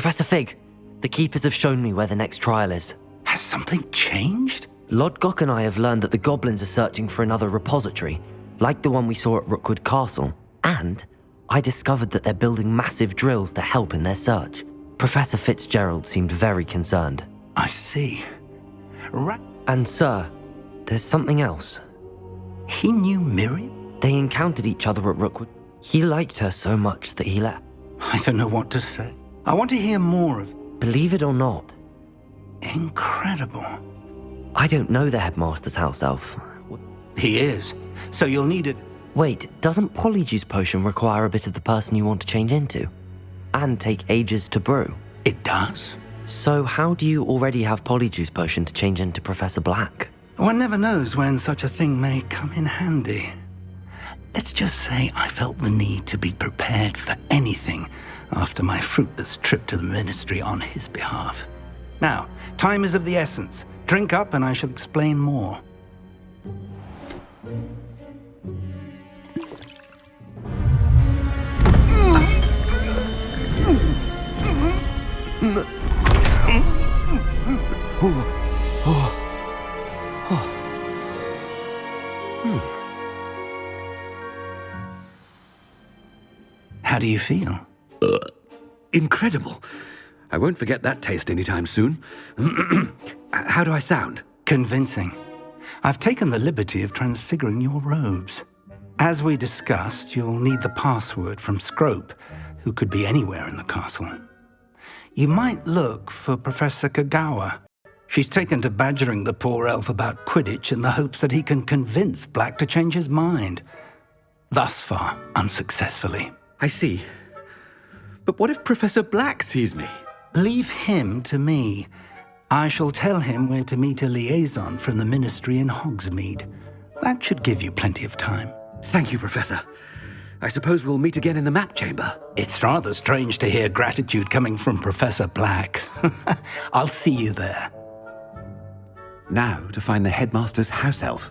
Professor Fig, the Keepers have shown me where the next trial is. Has something changed? Lodgok and I have learned that the goblins are searching for another repository, like the one we saw at Rookwood Castle. And I discovered that they're building massive drills to help in their search. Professor Fitzgerald seemed very concerned. I see. And sir, there's something else. He knew Miriam? They encountered each other at Rookwood. He liked her so much that he let... I don't know what to say. I want to hear more of... Believe it or not. Incredible. I don't know the headmaster's house elf. He is. So you'll need it... Wait, doesn't polyjuice potion require a bit of the person you want to change into? And take ages to brew? It does? So how do you already have polyjuice potion to change into Professor Black? One never knows when such a thing may come in handy. Let's just say I felt the need to be prepared for anything after my fruitless trip to the ministry on his behalf. Now, time is of the essence. Drink up and I shall explain more. How do you feel? Incredible. I won't forget that taste anytime soon. How do I sound? Convincing. I've taken the liberty of transfiguring your robes. As we discussed, you'll need the password from Scrope, who could be anywhere in the castle. You might look for Professor Kagawa. She's taken to badgering the poor elf about Quidditch in the hopes that he can convince Black to change his mind. Thus far, unsuccessfully. I see. But what if Professor Black sees me? Leave him to me. I shall tell him where to meet a liaison from the ministry in Hogsmeade. That should give you plenty of time. Thank you, Professor. I suppose we'll meet again in the map chamber. It's rather strange to hear gratitude coming from Professor Black. I'll see you there. Now to find the headmaster's house elf.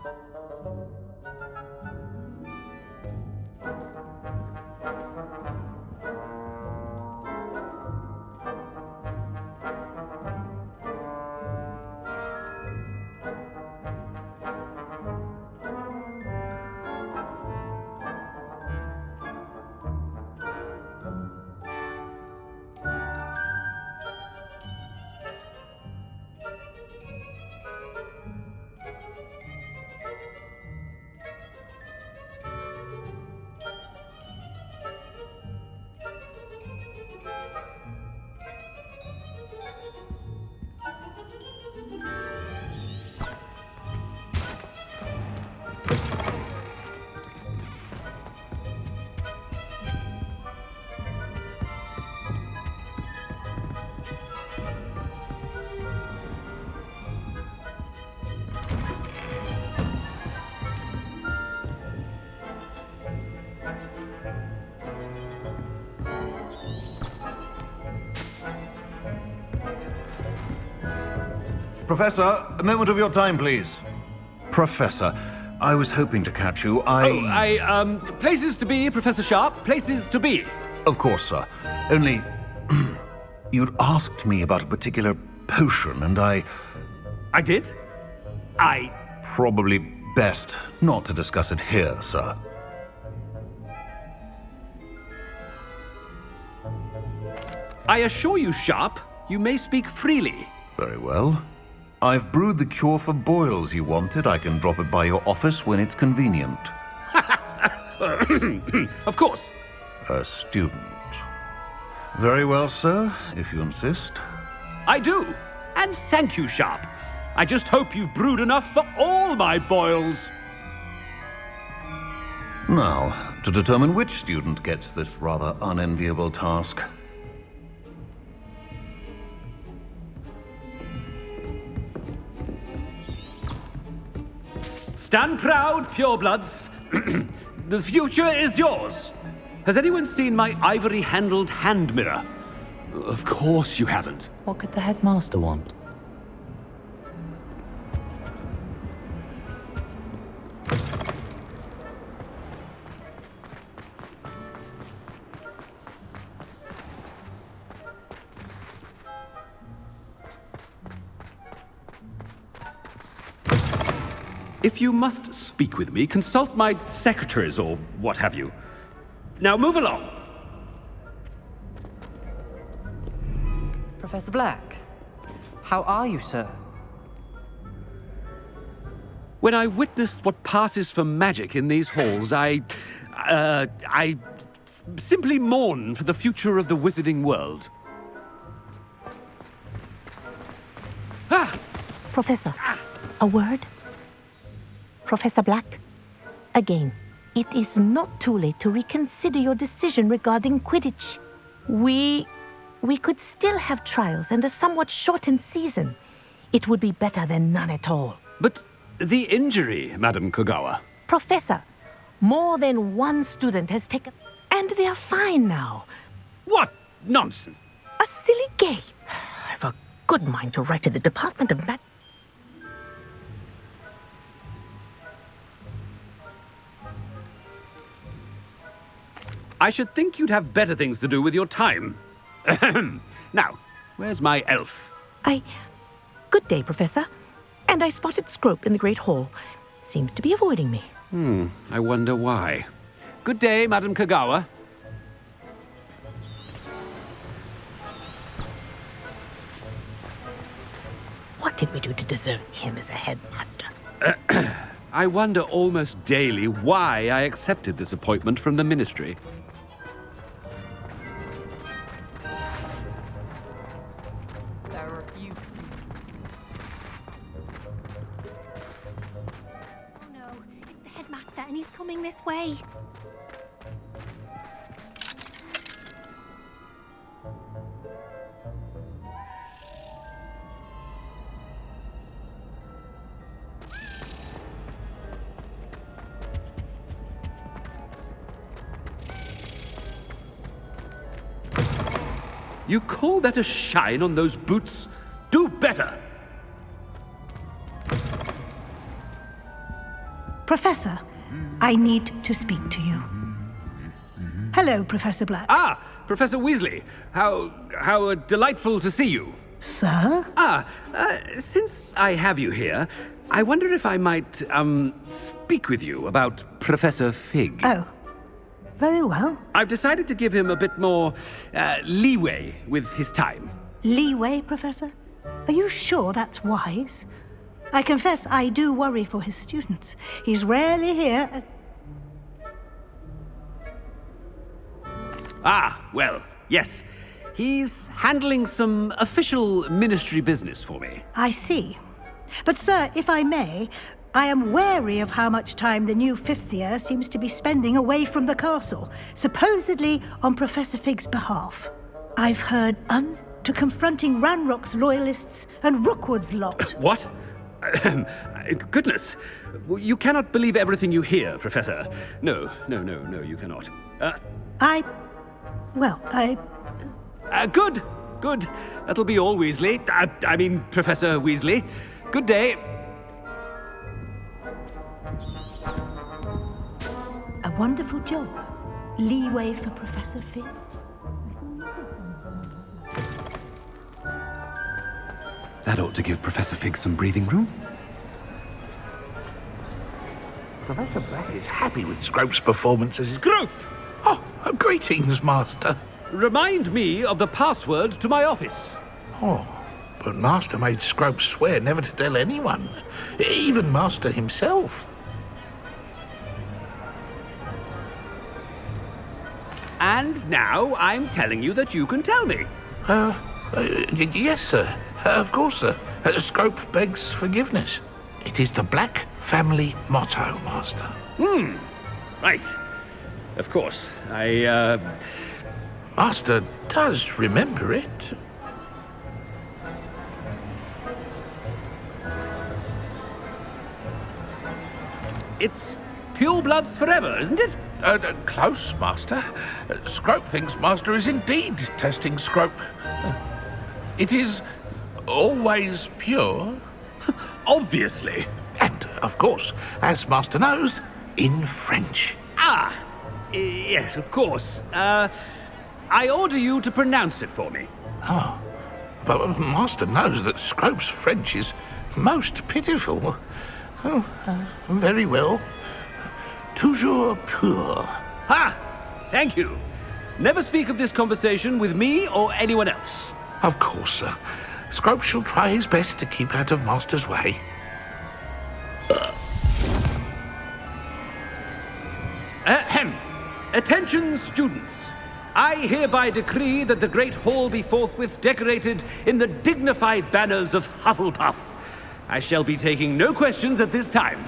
Professor, a moment of your time, please. Professor, I was hoping to catch you. Places to be, Professor Sharp. Places to be. Of course, sir. Only... you'd asked me about a particular potion, and I did? Probably best not to discuss it here, sir. I assure you, Sharp, you may speak freely. Very well. I've brewed the cure for boils you wanted. I can drop it by your office when it's convenient. Of course. A student. Very well, sir, if you insist. I do. And thank you, Sharp. I just hope you've brewed enough for all my boils. Now, to determine which student gets this rather unenviable task. Stand proud, purebloods. The future is yours. Has anyone seen my ivory-handled hand mirror? Of course you haven't. What could the headmaster want? If you must speak with me, consult my secretaries or what have you. Now move along. Professor Black, how are you, sir? When I witness what passes for magic in these halls, I simply mourn for the future of the wizarding world. Professor, a word? Professor Black, again, it is not too late to reconsider your decision regarding Quidditch. We could still have trials and a somewhat shortened season. It would be better than none at all. But the injury, Madam Kogawa. Professor, more than one student has taken... And they're fine now. What nonsense! A silly game. I've a good mind to write to the Department of Mag... I should think you'd have better things to do with your time. Now, where's my elf? Good day, Professor. And I spotted Scrope in the Great Hall. Seems to be avoiding me. I wonder why. Good day, Madam Kogawa. What did we do to deserve him as a headmaster? I wonder almost daily why I accepted this appointment from the Ministry. There are a few. Oh no, it's the headmaster and he's coming this way. You call that a shine on those boots? Do better! Professor, I need to speak to you. Hello, Professor Black. Ah, Professor Weasley. How delightful to see you. Sir? Since I have you here, I wonder if I might, speak with you about Professor Fig. Oh, very well. I've decided to give him a bit more, leeway with his time. Leeway, Professor? Are you sure that's wise? I confess I do worry for his students. He's rarely here as... Well, yes. He's handling some official ministry business for me. I see. But, sir, if I may, I am wary of how much time the new fifth year seems to be spending away from the castle, supposedly on Professor Fig's behalf. I've heard to confronting Ranrock's loyalists and Rookwood's lot. What? Goodness. You cannot believe everything you hear, Professor. No, you cannot. Good. That'll be all, Weasley. I mean, Professor Weasley. Good day. A wonderful job. Leeway for Professor Fig. That ought to give Professor Fig some breathing room. Professor Black is happy with Scrope's performances. Scrope! Oh, greetings, Master. Remind me of the password to my office. Oh, but Master made Scrope swear never to tell anyone, even Master himself. And now I'm telling you that you can tell me. Yes, sir. Of course, sir. Scrope begs forgiveness. It is the Black family motto, Master. Right. Of course. Master does remember it. It's pure bloods forever, isn't it? Close, Master. Scrope thinks Master is indeed testing Scrope. It is always pure. Obviously. And, of course, as Master knows, in French. Yes, of course. I order you to pronounce it for me. Oh, but Master knows that Scrope's French is most pitiful. Very well. Toujours pur. Ha! Thank you. Never speak of this conversation with me or anyone else. Of course, sir. Scrope shall try his best to keep out of Master's way. Ahem. Attention, students. I hereby decree that the Great Hall be forthwith decorated in the dignified banners of Hufflepuff. I shall be taking no questions at this time.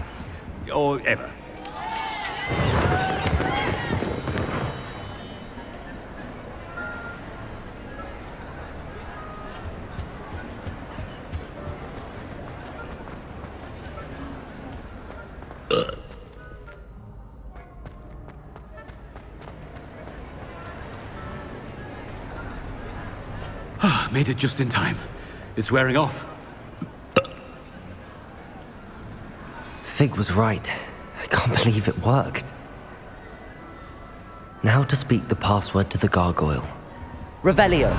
Or ever. Made it just in time. It's wearing off. Fig was right. I can't believe it worked. Now to speak the password to the gargoyle. Revelio.